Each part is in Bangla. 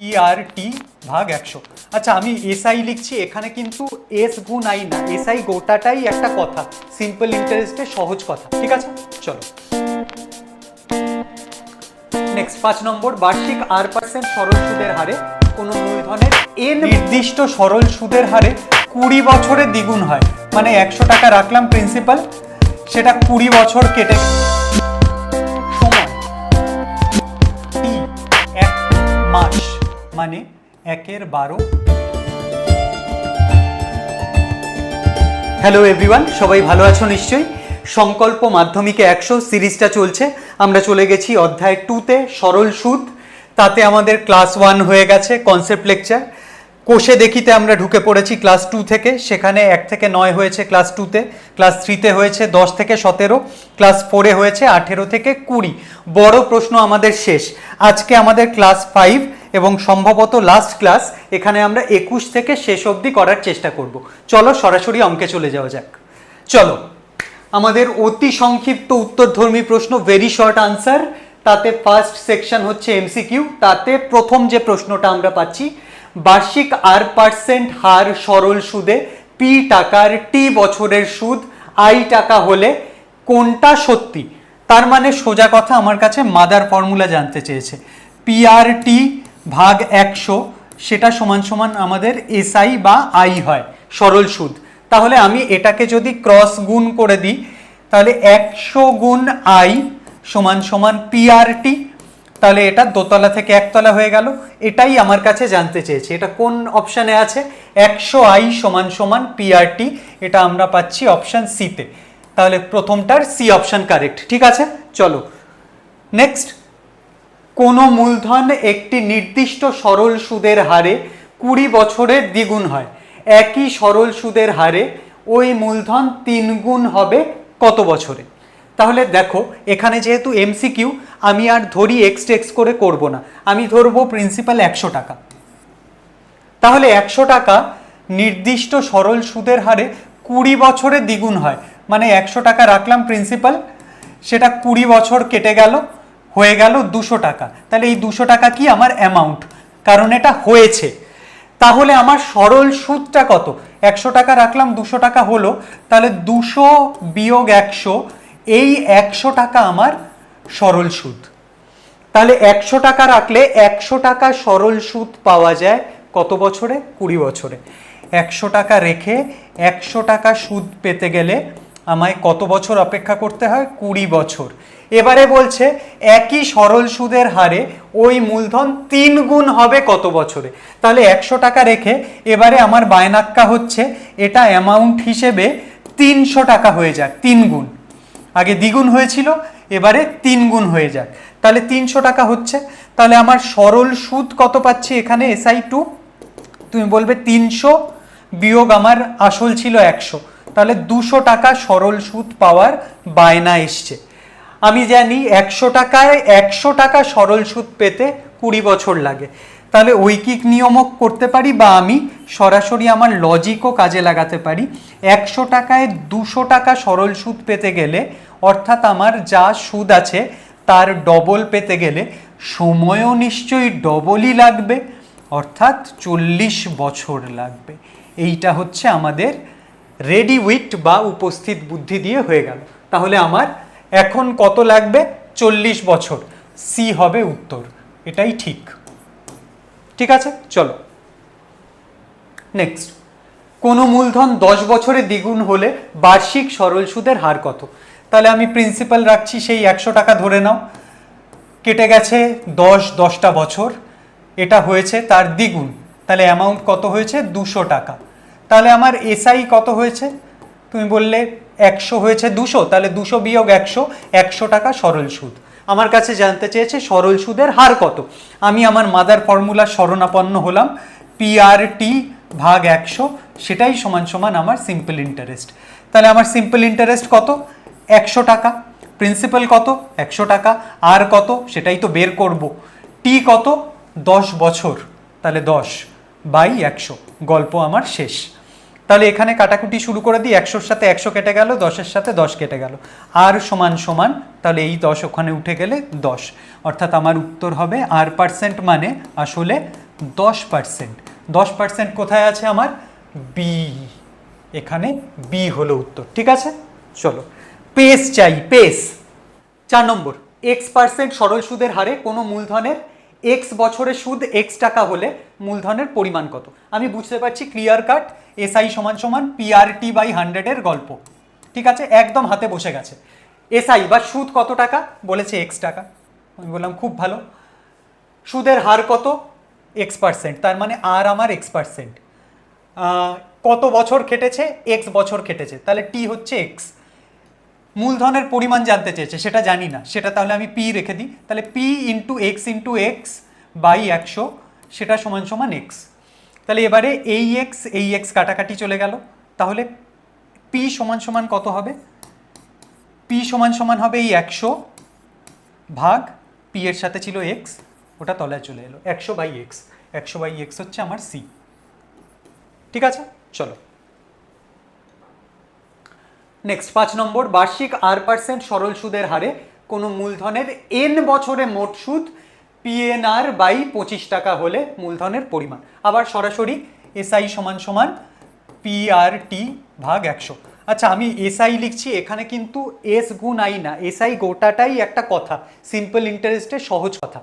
PRT ভাগ 100। আচ্ছা আমি SI লিখছি, এখানে কিন্তু S গুণ I না, SI গোটাটাই একটা কথা, সিম্পল ইন্টারেস্টে সহজ কথা, ঠিক আছে? চলো নেক্সট 5 নম্বর, বার্ষিক R% সরল সুদের হারে কোনো মূলধনের n নির্দিষ্ট সরল সুদের হারে 20 বছরে দ্বিগুণ হয়। মানে 100 টাকা রাখলাম প্রিন্সিপাল, সেটা 20 বছর কেটে সময় T 1 মাস, মানে 1/12। হ্যালো এভরিওয়ান, সবাই ভালো আছো নিশ্চয়ই? সংকল্প মাধ্যমিকে 100 সিরিজটা চলছে, আমরা চলে গেছি অধ্যায় 2তে সরল সুদ। তাতে আমাদের ক্লাস 1 হয়ে গেছে কনসেপ্ট লেকচার। কোষে দেখিতে আমরা ঢুকে পড়েছি ক্লাস 2 থেকে, সেখানে 1 থেকে 9 হয়েছে ক্লাস 2তে, ক্লাস 3তে হয়েছে 10 থেকে 17, ক্লাস 4এ হয়েছে 18 থেকে 20। বড় প্রশ্ন আমাদের শেষ। আজকে আমাদের ক্লাস 5 এবং সম্ভবত লাস্ট ক্লাস, এখানে আমরা 21 থেকে শেষ অবধি করার চেষ্টা করব। চলো সরাসরি অঙ্কে চলে যাওয়া যাক। চলো, আমাদের অতি সংক্ষিপ্ত উত্তরধর্মী প্রশ্ন, ভেরি শর্ট আনসার। তাতে ফার্স্ট সেকশন হচ্ছে এমসিকিউ। তাতে প্রথম যে প্রশ্নটা আমরা পাচ্ছি, বার্ষিক R% হার সরল সুদে P টাকার T বছরের সুদ I টাকা হলে কোনটা সত্যি? তার মানে সোজা কথা, আমার কাছে মাদার ফর্মুলা জানতে চেয়েছে। PRT ভাগ 100 সেটা সমান সমান আমাদের SI বা I হয়, সরল সুদ। তাহলে আমি এটাকে যদি ক্রস গুণ করে দিই, তাহলে 100 গুণ I সমান সমান PRT। তাহলে এটা দোতলা থেকে একতলা হয়ে গেল। এটাই আমার কাছে জানতে চেয়েছে। এটা কোন অপশানে আছে? 100 I সমান সমান PRT, এটা আমরা পাচ্ছি অপশান সিতে। তাহলে প্রথমটার সি অপশান কারেক্ট, ঠিক আছে? চলো নেক্সট, কোনো মূলধন একটি নির্দিষ্ট সরল সুদের হারে 20 বছরের দ্বিগুণ হয়। একই সরল সুদের হারে ওই মূলধন 3 গুণ হবে কত বছরে? তাহলে দেখো, এখানে যেহেতু এমসিকিউ, আমি আর ধরি এক্স করে করব না, আমি ধরবো প্রিন্সিপাল 100 টাকা। তাহলে 100 টাকা নির্দিষ্ট সরল সুদের হারে 20 বছরে দ্বিগুণ হয়। মানে 100 টাকা রাখলাম প্রিন্সিপাল, সেটা 20 বছর কেটে গেল, হয়ে গেল 200 টাকা। তাহলে এই 200 টাকা কি? আমার অ্যামাউন্ট, কারণ এটা হয়েছে। তাহলে আমার সরল সুদটা কত? 100 টাকা রাখলাম, 200 টাকা হলো, তাহলে 200 বিয়োগ 100, এই 100 টাকা আমার সরল সুদ। তাহলে 100 টাকা রাখলে 100 টাকা সরল সুদ পাওয়া যায় কত বছরে? 20 বছরে। 100 টাকা রেখে 100 টাকা সুদ পেতে গেলে আমায় কত বছর অপেক্ষা করতে হয়? 20 বছর। এবারে বলছে একই সরল সুদের হারে ওই মূলধন 3 গুণ হবে কত বছরে? তাহলে 100 টাকা রেখে এবারে আমার বায়নাক্কা হচ্ছে এটা অ্যামাউন্ট হিসেবে 300 টাকা হয়ে যাক, 3 গুণ। আগে দ্বিগুণ হয়েছিল, এবারে 3 গুণ হয়ে যাক। তাহলে 300 টাকা হচ্ছে। তাহলে আমার সরল সুদ কত পাচ্ছি এখানে? SI2, তুমি বলবে 300 বিয়োগ আমার আসল ছিল 100, তাহলে 200 টাকা সরল সুদ পাওয়ার বায়না এসছে। আমি জানি 100 টাকায় 100 টাকা সরল সুদ পেতে 20 বছর লাগে। তাহলে ঐকিক নিয়মও করতে পারি, বা আমি সরাসরি আমার লজিকও কাজে লাগাতে পারি। 100 টাকায় 200 টাকা সরল সুদ পেতে গেলে, অর্থাৎ আমার যা সুদ আছে তার ডবল পেতে গেলে সময়ও নিশ্চয়ই ডবলই লাগবে, অর্থাৎ 40 বছর লাগবে। এইটা হচ্ছে আমাদের রেডি উইথ বা উপস্থিত বুদ্ধি দিয়ে হয়ে গেল। তাহলে আমার এখন কত লাগবে? 40 বছর। সি হবে উত্তর, এটাই ঠিক। ঠিক আছে, চলো নেক্সট, কোনো মূলধন 10 বছরে দ্বিগুণ হলে বার্ষিক সরল সুদের হার কত? তাহলে আমি প্রিন্সিপাল রাখছি সেই 100 টাকা ধরে নাও, কেটে গেছে 10টা বছর, এটা হয়েছে তার দ্বিগুণ। তাহলে অ্যামাউন্ট কত হয়েছে? 200 টাকা। তাহলে আমার এসআই কত হয়েছে? তুমি বললে 100 হয়েছে 200, তাহলে 200 বিয়োগ 100, 100 টাকা সরল সুদ। আমার কাছে জানতে চেয়েছে সরল সুদের হার কত। আমি আমার মাদার ফর্মুলা শরণাপন্ন হলাম, PRT ভাগ 100, সেটাই সমান সমান আমার সিম্পল ইন্টারেস্ট। তাহলে আমার সিম্পল ইন্টারেস্ট কত? 100 টাকা। প্রিন্সিপাল কত? 100 টাকা। আর কত? সেটাই তো বের করব। টি কত? 10 বছর। তাহলে 10 বাই 100, গল্প আমার শেষ। তাহলে এখানে কাটাকুটি শুরু করে দিই, 100-র সাথে 100 কেটে গেল, 10-এর সাথে 10 কেটে গেল, আর সমান সমান, তাহলে এই 10 ওখানে উঠে গেলে 10, অর্থাৎ আমার উত্তর হবে R% মানে আসলে 10%। 10% কোথায় আছে আমার? বি, এখানে বি হলো উত্তর। ঠিক আছে, চলো পেস চাই, পেস। 4 নম্বর, X% সরল সুদের হারে কোনো মূলধনের এক্স বছরের সুদ এক্স টাকা হলে মূলধনের পরিমাণ কত? আমি বুঝতে পারছি ক্লিয়ার কাট, এসআই সমান সমান PRT বাই 100 গল্প। ঠিক আছে, একদম হাতে বসে গেছে। এসআই বা সুদ কত টাকা বলেছে? এক্স টাকা। আমি বললাম খুব ভালো। সুদের হার কত? X%, তার মানে আর আমার X%। কত বছর খেটেছে? এক্স বছর খেটেছে, তাহলে টি হচ্ছে এক্স। মূলধনের পরিমাণ জানতে চেয়েছে, সেটা জানি না, সেটা তাহলে আমি পি রেখে দিই। তাহলে পি ইন্টু এক্স বাই 100, সেটা সমান সমান এক্স। তাহলে এবারে এই এক্স কাটাকাটি চলে গেল, তাহলে পি সমান সমান কত হবে? পি সমান সমান হবে এই 100 ভাগ পি এর সাথে ছিল এক্স, ওটা তলায় চলে এলো, 100 বাই এক্স। 100 বাই এক্স হচ্ছে আমার সি। ঠিক আছে, চলো নেক্সট 5 নম্বর, বার্ষিক R% সরল সুদের হারে কোনো মূলধনের এন বছরে মোট সুদ PNR বাই 25 টাকা হলে মূলধনের পরিমাণ। আবার সরাসরি এসআই সমান সমান PRT ভাগ 100। আচ্ছা, আমি এসআই লিখছি, এখানে কিন্তু এস গুণ আই না, এসআই গোটাটাই একটা কথা, সিম্পল ইন্টারেস্টের সহজ কথা।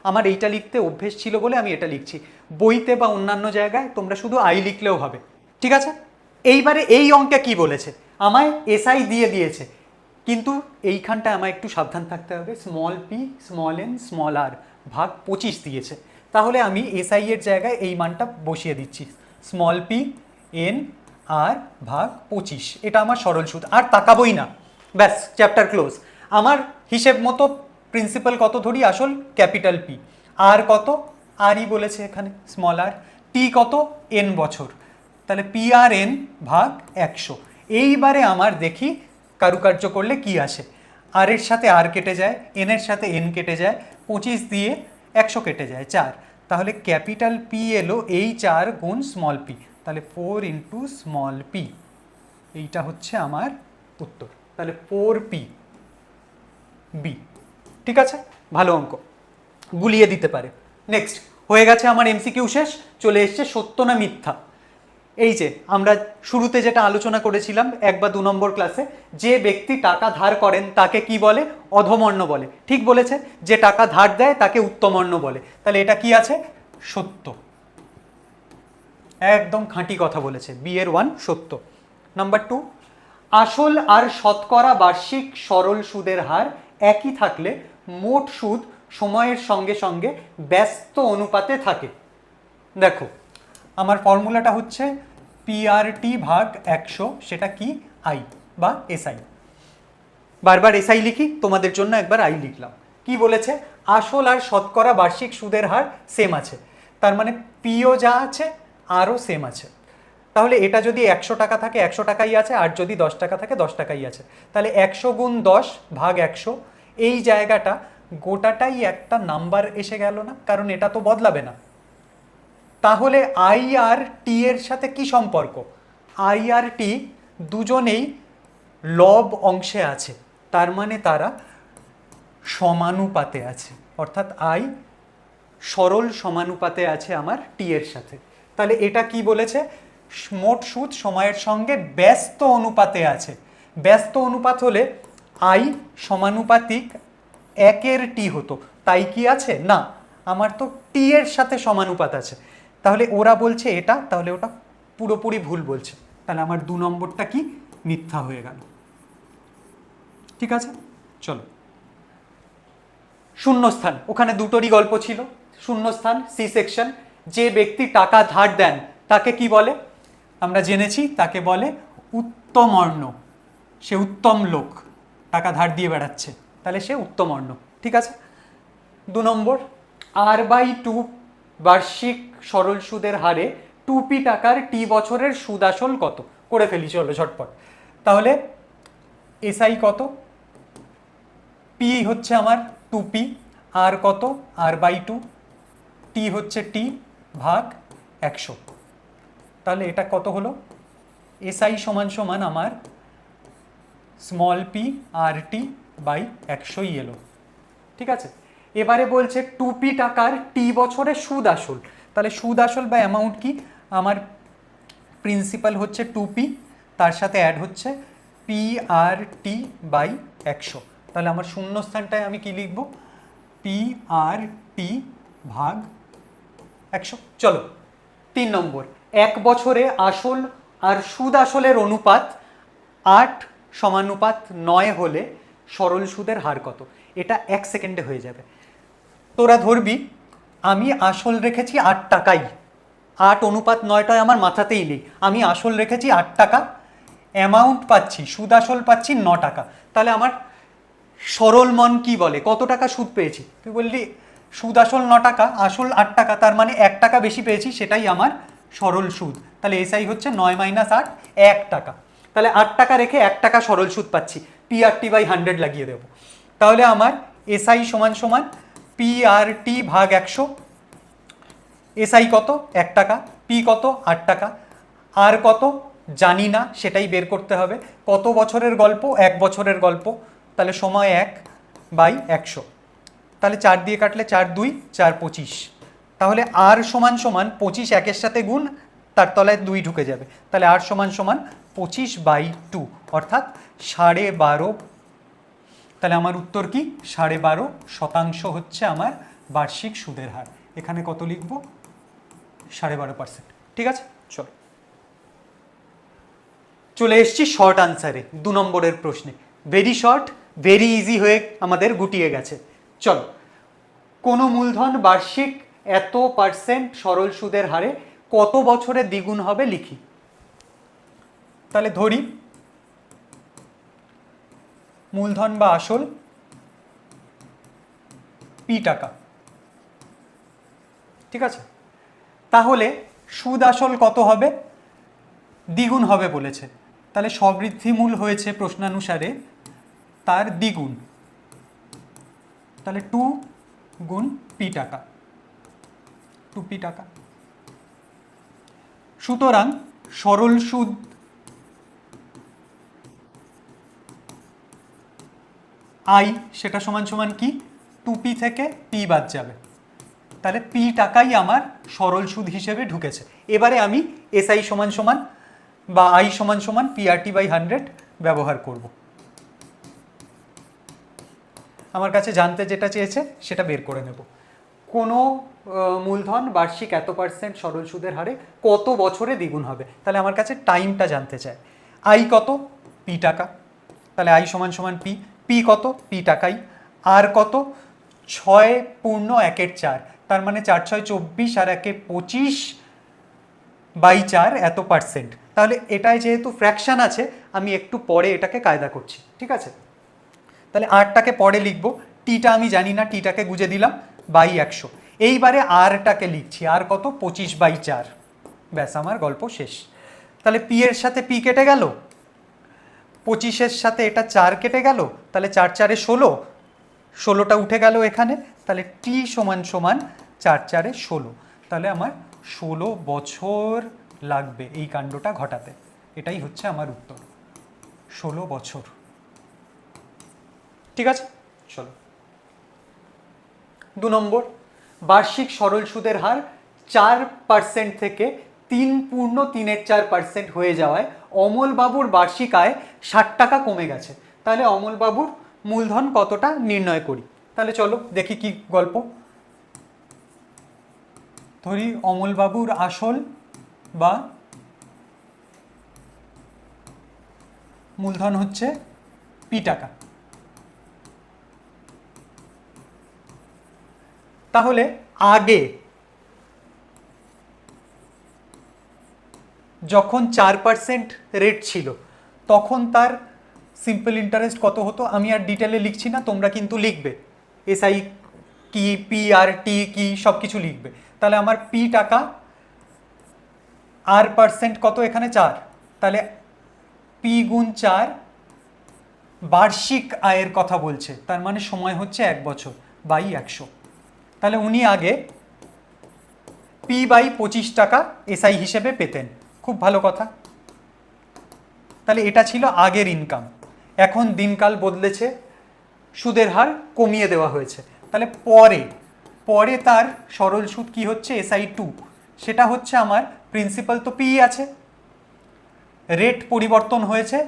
আমার এইটা লিখতে অভ্যেস ছিল বলে আমি এটা লিখছি। বইতে বা অন্যান্য জায়গায় তোমরা শুধু আই লিখলেও হবে। ঠিক আছে, এইবারে এই অঙ্কে কি বলেছে? আমায় এসআই দিয়ে দিয়েছে, কিন্তু এইখানটায় আমায় একটু সাবধান থাকতে হবে। Small p small n small r ভাগ 25 দিয়েছে, তাহলে আমি এসআই এর জায়গায় এই মানটা বসিয়ে দিচ্ছি, স্মল পি এন আর ভাগ 25। এটা আমার সরল সুদ, আর তাকাবোই না, ব্যাস চ্যাপ্টার ক্লোজ। আমার হিসেব মতো প্রিন্সিপাল কত ধরি? আসল ক্যাপিটাল পি। আর কত? আরই বলেছে এখানে, স্মল আর। টি কত? এন বছর, তাহলে PRN ভাগ 100। এইবারে আমার দেখি কারুকার্য করলে কি আসে। আর এর সাথে আর কেটে যায়, এন এর সাথে এন কেটে যায়, 25 দিয়ে 100 কেটে যায় 4, তাহলে ক্যাপিটাল পি এলো এই 4 গুণ স্মল পি, তাহলে 4 ইন্টু স্মল পি, এইটা হচ্ছে আমার উত্তর। তাহলে 4P বি। ঠিক আছে, ভালো অঙ্ক, গুলিয়ে দিতে পারে। নেক্সট হয়ে গেছে আমার এমসিকিউ শেষ, চলে এসছে সত্য না মিথ্যা। এই যে আমরা শুরুতে যেটা আলোচনা করেছিলাম 1 বা 2 নম্বর ক্লাসে, যে ব্যক্তি টাকা ধার করেন তাকে কি বলে? অধমর্ণ বলে। ঠিক বলেছে, যে টাকা ধার দেয় তাকে উত্তমর্ণ বলে। তাহলে এটা কি আছে? সত্য, একদম খাঁটি কথা বলেছে। বি এর 1 সত্য। নাম্বার 2, আসল আর শতকরা বার্ষিক সরল সুদের হার একই থাকলে মোট সুদ সময়ের সঙ্গে সঙ্গে ব্যস্ত অনুপাতে থাকে। দেখো, আমার ফর্মুলাটা হচ্ছে PRT ভাগ 100, সেটা কি? আই বা এসআই। বারবার এসআই লিখি, তোমাদের জন্য একবার আই লিখলাম। কি বলেছে? আসল আর শতকরা বার্ষিক সুদের হার সেম আছে, তার মানে পিও যা আছে আরও সেম আছে। তাহলে এটা যদি 100 টাকা থাকে 100 টাকাই আছে, আর যদি 10 টাকা থাকে 10 টাকাই আছে। তাহলে 100 গুণ 10 ভাগ 100, এই জায়গাটা গোটাটাই একটা নাম্বার এসে গেল না, কারণ এটা তো বদলাবে না। তাহলে আই আর টি এর সাথে কি সম্পর্ক? আই আর টি দুজনেই লব অংশে আছে, তার মানে তারা সমানুপাতে আছে, অর্থাৎ আই সরল সমানুপাতে আছে আমার টি এর সাথে। তাহলে এটা কি বলেছে? মোট সুদ সময়ের সঙ্গে ব্যস্ত অনুপাতে আছে। ব্যস্ত অনুপাত হলে আই সমানুপাতিক 1 টি হতো, তাই কি আছে? না, আমার তো টি এর সাথে সমানুপাত আছে। তাহলে ওরা বলছে এটা, তাহলে ওটা পুরোপুরি ভুল বলছে। তাহলে আমার 2 নম্বরটা কি? মিথ্যা হয়ে গেল। ঠিক আছে, চলো শূন্যস্থান, ওখানে দুটোরই গল্প ছিল। শূন্যস্থান সি সেকশন, যে ব্যক্তি টাকা ধার দেন তাকে কি বলে? আমরা জেনেছি তাকে বলে উত্তমর্ণ। সে উত্তম লোক, টাকা ধার দিয়ে বেড়াচ্ছে, তাহলে সে উত্তমর্ণ। ঠিক আছে। 2 নম্বর, R/2 বার্ষিক সরল সুদের হারে 2P টাকার টি বছরের সুদ আসল কত? করে ফেলি চলো ঝটপট। তাহলে এসআই কত? পি হচ্ছে আমার 2P, আর কত? R/2, টি হচ্ছে টি ভাগ 100। তাহলে এটা কত হলো? এসআই সমান সমান আমার small p r t by 100ই এলো। ঠিক আছে, এবারে বলছে 2P টাকার টি বছরে সুদ আসল, তাহলে সুদ আসল বা অ্যামাউন্ট কি, আমার প্রিন্সিপাল হচ্ছে 2p, তার সাথে অ্যাড হচ্ছে PRT বাই 100। তাহলে আমার শূন্যস্থানটায় আমি কি লিখব, PRT ভাগ 100। চলো 3 নম্বর, 1 বছরে আসল আর সুদ আসলের অনুপাত 8:9 হলে সরল সুদের হার কত? এটা 1 সেকেন্ডে হয়ে যাবে। তোরা ধরবি আমি আসল রেখেছি 8 টাকাই, 8:9 আমার মাথাতেই নেই, আমি আসল রেখেছি 8 টাকা, অ্যামাউন্ট পাচ্ছি সুদ আসল পাচ্ছি 9 টাকা। তাহলে আমার সরল মান কি বলে, কত টাকা সুদ পেয়েছি? তুই বললি সুদ আসল 9 টাকা, আসল 8 টাকা, তার মানে 1 টাকা বেশি পেয়েছি, সেটাই আমার সরল সুদ। তাহলে এসআই হচ্ছে 9 - 8, 1 টাকা। তাহলে 8 টাকা রেখে 1 টাকা সরল সুদ পাচ্ছি, PRT বাই 100 লাগিয়ে দেবো। তাহলে আমার এসআই সমান সমান PRT ভাগ 100। এসআই কত? 1 টাকা, পি কত? 8 টাকা, আর কত জানি না, সেটাই বের করতে হবে। কত বছরের গল্প? 1 বছরের গল্প, তাহলে সময় 1 বাই 100। তাহলে 4 দিয়ে কাটলে 4 2 4 25। তাহলে আর সমান সমান 25 1-এর সাথে গুণ, তার তলায় 2 ঢুকে যাবে, তাহলে আর সমান সমান 25/2, অর্থাৎ 12.5। তাহলে আমার উত্তর কি? 12.5% হচ্ছে আমার বার্ষিক সুদের হার। এখানে কত লিখব? 12.5%। ঠিক আছে, চলো চলে এসছি শর্ট আনসারে, 2 নম্বরের প্রশ্নে। ভেরি শর্ট, ভেরি ইজি হয়ে আমাদের গুটিয়ে গেছে। চলো, কোনো মূলধন বার্ষিক এত % সরল সুদের হারে কত বছরে দ্বিগুণ হবে লিখি। তাহলে ধরি মূলধন বা আসল p টাকা, ঠিক আছে? তাহলে সুদ আসল কত হবে? দ্বিগুণ হবে বলেছে, তাহলে সবৃদ্ধিমূল হয়েছে প্রশ্নানুসারে তার দ্বিগুণ, তাহলে 2 গুণ p টাকা, 2p টাকা। সুতরাং সরল সুদ আই, সেটা সমান সমান কি? 2p থেকে p বাদ যাবে, তাহলে p টাকাই আমার সরল সুদ হিসেবে ঢুকেছে। এবারে আমি এসআই সমান সমান বা আই সমান সমান PRT বাই 100 ব্যবহার করব। আমার কাছে জানতে যেটা চেয়েছে সেটা বের করে নেব। কোনো মূলধন বার্ষিক এত % সরল সুদের হারে কত বছরে দ্বিগুণ হবে, তাহলে আমার কাছে টাইমটা জানতে চায়। আই কত? p টাকা, তাহলে আই সমান সমান পি কত? p টাকাই। আর কত? 6.1/4, তার মানে 4 6 24 আর 1 25/4 এত %। তাহলে এটাই যেহেতু ফ্র্যাকশন আছে, আমি একটু পরে এটাকে কায়দা করছি, ঠিক আছে? তাহলে আরটাকে পরে লিখবো, টিটা আমি জানি না, টিটাকে গুজে দিলাম বাই 100। এইবারে আরটাকে লিখছি, আর কত? 25/4। ব্যাস, আমার গল্প শেষ। তাহলে পি এর সাথে পি কেটে গেল, 25-এর সাথে এটা 4 কেটে গেল, তাহলে 4 4 16, 16টা উঠে গেল এখানে, তাহলে টি সমান সমান 4 4 16। তাহলে আমার 16 বছর লাগবে এই কাণ্ডটা ঘটাতে। এটাই হচ্ছে আমার উত্তর, 16 বছর। ঠিক আছে, চলো 2 নম্বর, বার্ষিক সরল সুদের হার 4% থেকে 3.34% হয়ে যাওয়ায় অমল বাবুর বার্ষিক আয় 60 টাকা কমে গেছে। তাহলে অমল বাবুর মূলধন কতটা নির্ণয় করি। তাহলে চলো দেখি কি গল্প। ধরি অমল বাবুর আসল বা মূলধন হচ্ছে p টাকা। তাহলে আগে যখন 4% রেট ছিল তখন তার সিম্পল ইন্টারেস্ট কত হতো, আমি আর ডিটেলে লিখছি না, তোমরা কিন্তু লিখবে, এসআই কি, PRT কি, সব কিছু লিখবে। তাহলে আমার p টাকা আর % কত? এখানে 4, তাহলে p গুণ 4 বার্ষিক আয়ের কথা বলছে, তার মানে সময় হচ্ছে 1 বছর বাই 100। তাহলে উনি আগে p/25 টাকা এসআই হিসেবে পেতেন, খুব ভালো কথা। তাহলে এটা ছিল আগের ইনকাম। এখন দিনকাল বদলেছে, সুদের হার কমিয়ে দেওয়া হয়েছে, তাহলে পরে পরে তার সরল সুদ কি হচ্ছে SI2, সেটা হচ্ছে আমার প্রিন্সিপাল তো পি আছে, রেট পরিবর্তন হয়েছে,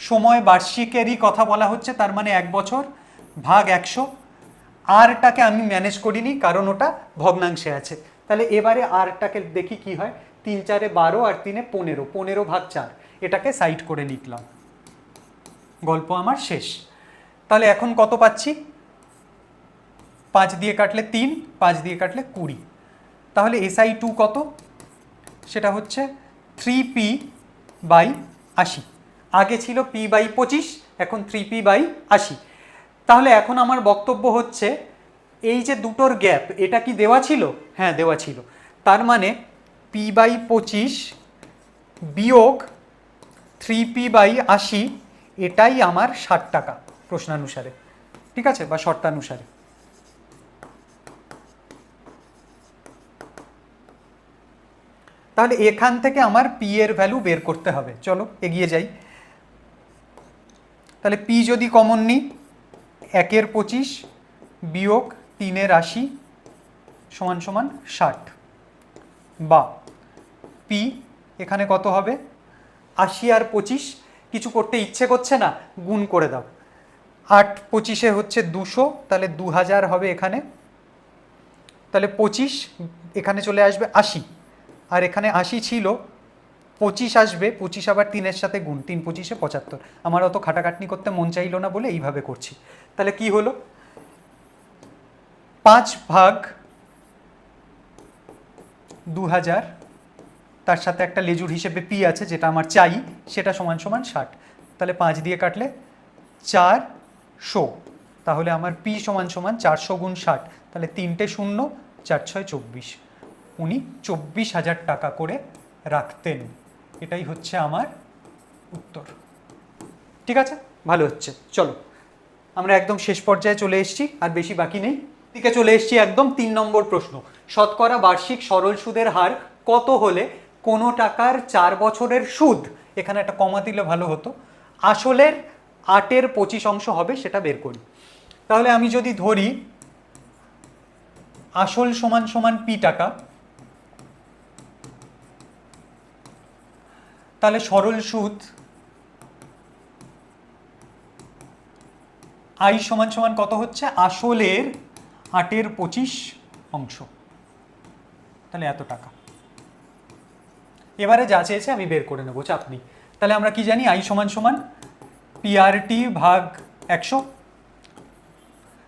সময় বার্ষিকেরই কথা বলা হচ্ছে, তার মানে 1 বছর ভাগ 100। আরটাকে আমি ম্যানেজ করিনি কারণ ওটা ভগ্নাংশে আছে। তাহলে এবারে আরটাকে দেখি কি হয়, 3 4 12 আর 3 15, 15 ভাগ 4, এটাকে সাইড করে লিখলাম, গল্প আমার শেষ। তাহলে এখন কত পাচ্ছি, 5 দিয়ে কাটলে 3, 5 দিয়ে কাটলে 20। তাহলে SI2 কত, সেটা হচ্ছে 3p/80। আগে ছিল p/25, এখন 3p/80। তাহলে এখন আমার বক্তব্য হচ্ছে এই যে দুটোর গ্যাপ, এটা কি দেওয়া ছিল? হ্যাঁ দেওয়া ছিল। তার মানে p/25 বিয়োগ 3p/80, এটাই আমার 60 টাকা প্রশ্নানুসারে, ঠিক আছে, বা শর্তানুসারে। তাহলে এখান থেকে আমার পি এর ভ্যালু বের করতে হবে। চলো এগিয়ে যাই। তাহলে পি যদি কমন নিই, 1/25 বিয়োগ 3/80 সমান সমান 60, বা পি এখানে কত হবে, 80 আর 25, কিছু করতে ইচ্ছে করছে না, গুণ করে দাও। 8 25 হচ্ছে 200, তাহলে 2000 হবে এখানে। তাহলে 25 এখানে চলে আসবে 80, আর এখানে 80 ছিল, 25 আসবে, 25 আবার 3-এর সাথে গুণ, 3 25 75। আমার অত খাটাখাটনি করতে মন চাইলো না বলে এইভাবে করছি। তাহলে কি হলো, 5 ভাগ 2000, তার সাথে একটা লেজুর হিসেবে পি আছে যেটা আমার চাই, সেটা সমান সমান 60। তাহলে 5 দিয়ে কাটলে 400, তাহলে আমার পি সমান সমান 400 গুণ 60, তাহলে 3টে 0, 4 6 24। উনি 24,000 টাকা করে রাখতেন। এটাই হচ্ছে আমার উত্তর। ঠিক আছে, ভালো হচ্ছে। চলো আমরা একদম শেষ পর্যায়ে চলে এসেছি, আর বেশি বাকি নেই। দিকে চলে এসেছি একদম 3 নম্বর প্রশ্ন। শতকরা বার্ষিক সরল সুদের হার কত হলে কোনো টাকার 4 বছরের সুদ, এখানে একটা কমা দিলে ভালো হতো, আসলের 8/25 হবে, সেটা বের করি। তাহলে আমি যদি ধরি আসল সমান সমান পি টাকা, তাহলে সরল সুদ আই সমান সমান কত হচ্ছে, আসলের 8/25, তাহলে এত টাকা। এবারে যা চেয়েছে আমি বের করে নেবো, চাপ নেই। তাহলে আমরা কি জানি, আই সমান সমান পিআরটি ভাগ 100।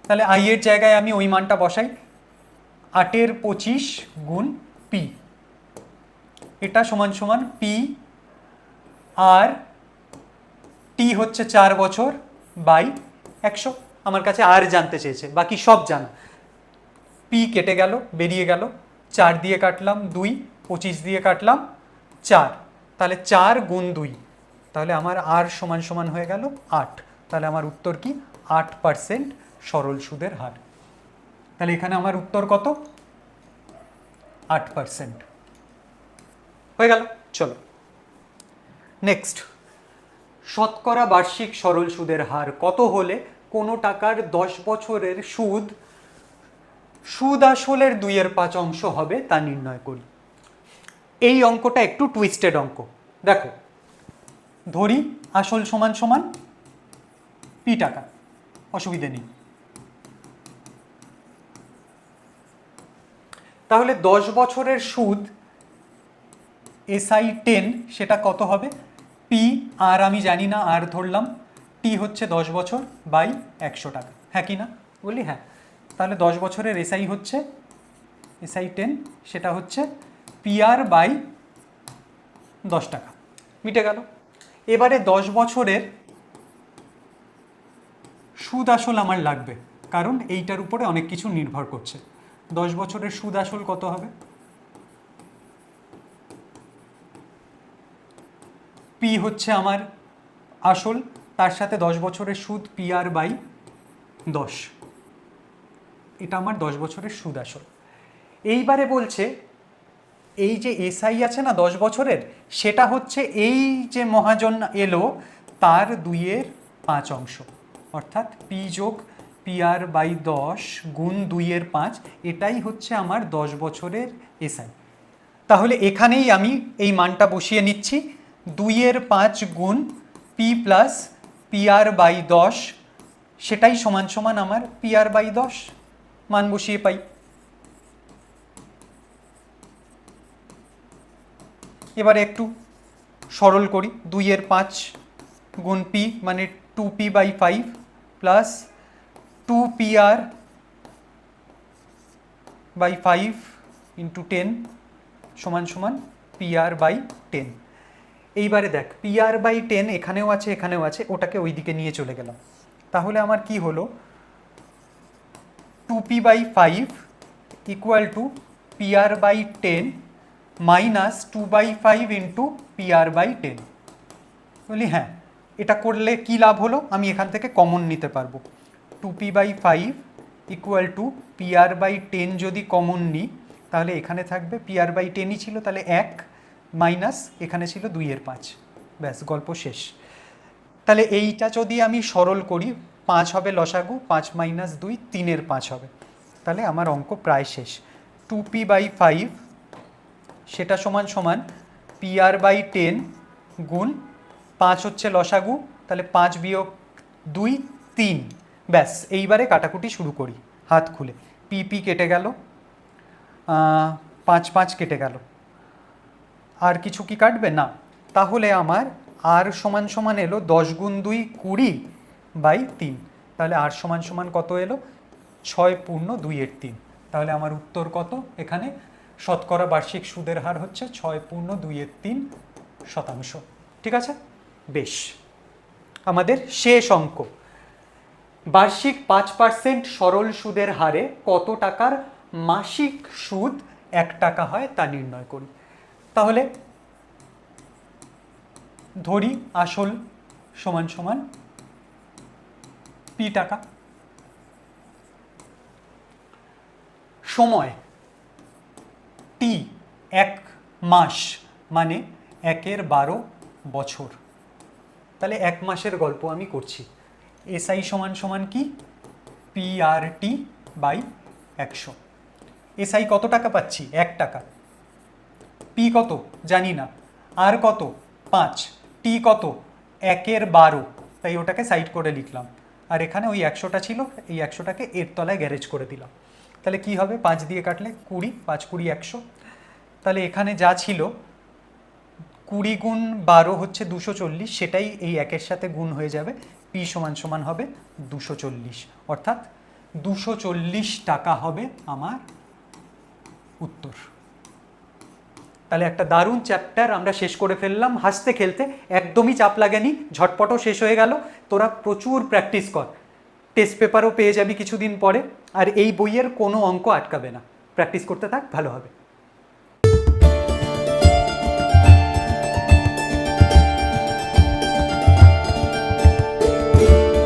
তাহলে আই এর জায়গায় আমি ওই মানটা বসাই, 8/25 গুণ পি, এটা সমান সমান পি, আর টি হচ্ছে 4 বছর বাই 100। আমার কাছে আর জানতে চেয়েছে, বাকি সব জানা। পি কেটে গেল, বেরিয়ে গেল, 4 দিয়ে কাটলাম 2, 25 দিয়ে কাটলাম 4, তাহলে 4 গুণ 2, তাহলে আমার আর সমান সমান হয়ে গেল 8। তাহলে আমার উত্তর কি, 8% সরল সুদের হার। তাহলে এখানে আমার উত্তর কত, 8% হয়ে গেল। চলো নেক্সট, শতকরা বার্ষিক সরল সুদের হার কত হলে কোনো টাকার 10 বছরের সুদ আসলের 2/5 হবে তা নির্ণয় করি। এই অঙ্কটা একটু টুইস্টেড অঙ্ক। দেখো, ধরি আসল সমান সমান পি টাকা, অসুবিধে নেই। তাহলে 10 বছরের সুদ SI10, সেটা কত হবে, পি আর আমি জানি না, আর ধরলাম, টি হচ্ছে 10 বছর বাই 100 টাকা, হ্যাঁ কি না বলি, হ্যাঁ। তাহলে 10 বছরের SI হচ্ছে SI10, সেটা হচ্ছে PR বাই 10 টাকা, মিটে গেল। এবারে 10 বছরের সুদ আসল আমার লাগবে, কারণ এইটার উপরে অনেক কিছু নির্ভর করছে। 10 বছরের সুদ আসল কত হবে, পি হচ্ছে আমার আসল, তার সাথে 10 বছরের সুদ PR বাই 10, এটা আমার 10 বছরের সুদ আসল। এইবারে বলছে এই যে SI আছে না 10 বছরের, সেটা হচ্ছে এই যে মহাজন এলো তার 2/5, অর্থাৎ P যোগ PR/10 গুণ 2/5, এটাই হচ্ছে আমার 10 বছরের এসআই। তাহলে এখানেই আমি এই মানটা বসিয়ে নিচ্ছি, 2/5 গুণ P প্লাস PR/10, সেটাই সমান সমান আমার PR/10, মান বসিয়ে পাই। এবারে একটু সরল করি, 2/5 গুণ P মানে 2P/5 প্লাস 2PR/5 ইন্টু 10 সমান সমান PR/10। এইবারে দেখ, PR/10 এখানেও আছে এখানেও আছে, ওটাকে ওইদিকে নিয়ে চলে গেলাম। তাহলে আমার কি হলো, 2P/5 equal to PR/10 minus 2/5 into PR/10। বলি হ্যাঁ, এটা করলে কি লাভ হলো, আমি এখান থেকে কমন নিতে পারবো। 2P/5 ইকুয়াল টু PR/10 যদি কমন নিই তাহলে এখানে থাকবে PR/10ই ছিল, তাহলে 1 মাইনাস এখানে ছিল 2/5, ব্যাস গল্প শেষ। তাহলে এইটা যদি আমি সরল করি, 5 হবে লসাগু, 5 মাইনাস 2 3/5 হবে, তাহলে আমার অঙ্ক প্রায় শেষ। 2P/5 সেটা সমান সমান PR/10 গুণ 5 হচ্ছে লসাগু, তাহলে 5 বিয়োগ 2 3, ব্যাস। এইবারে কাটাকুটি শুরু করি হাত খুলে। PP কেটে গেল, 5 5 কেটে গেল, আর কিছু কি কাটবে না। তাহলে আমার আর সমান সমান এলো 10 গুণ 2 20/3, তাহলে আর সমান সমান কত এলো, 6/2/3। তাহলে আমার উত্তর কত, এখানে শতকরা বার্ষিক সুদের হার হচ্ছে 6/2/3%। ঠিক আছে, বেশ। আমাদের শেষ অঙ্ক, বার্ষিক 5% সরল সুদের হারে কত টাকার মাসিক সুদ 1 টাকা হয় তা নির্ণয় করি। তাহলে ধরি আসল সমান সমান P টাকা, সময় T 1 মাস মানে 1/12 বছর, তাহলে 1 মাসের গল্প আমি করছি। SI সমান সমান কি, PRT/100। SI কত টাকা পাচ্ছি, 1 টাকা। P কত জানি না, আর কত 5, T কত 1/12, তাই ওটাকে সাইড করে লিখলাম। আর এখানে ওই 100টা ছিল, এই 100টাকে এর তলায় গ্যারেজ করে দিলাম। তাহলে কি হবে, 5 দিয়ে কাটলে 20, 5 20 100। তাহলে এখানে যা ছিল 20 গুণ 12 হচ্ছে 240, সেটাই এই 1-এর সাথে গুণ হয়ে যাবে, P সমান সমান হবে 240, অর্থাৎ 240 টাকা হবে আমার উত্তর। তাহলে একটা দারুণ চ্যাপ্টার আমরা শেষ করে ফেললাম হাসতে খেলতে, একদমই চাপ লাগেনি, ঝটপটও শেষ হয়ে গেল। তোরা প্রচুর প্র্যাকটিস কর, টেস্ট পেপারও পেয়ে যাবি কিছুদিন পরে, আর এই বইয়ের কোনো অঙ্ক আটকাবে না, প্র্যাকটিস করতে থাক, ভালো হবে।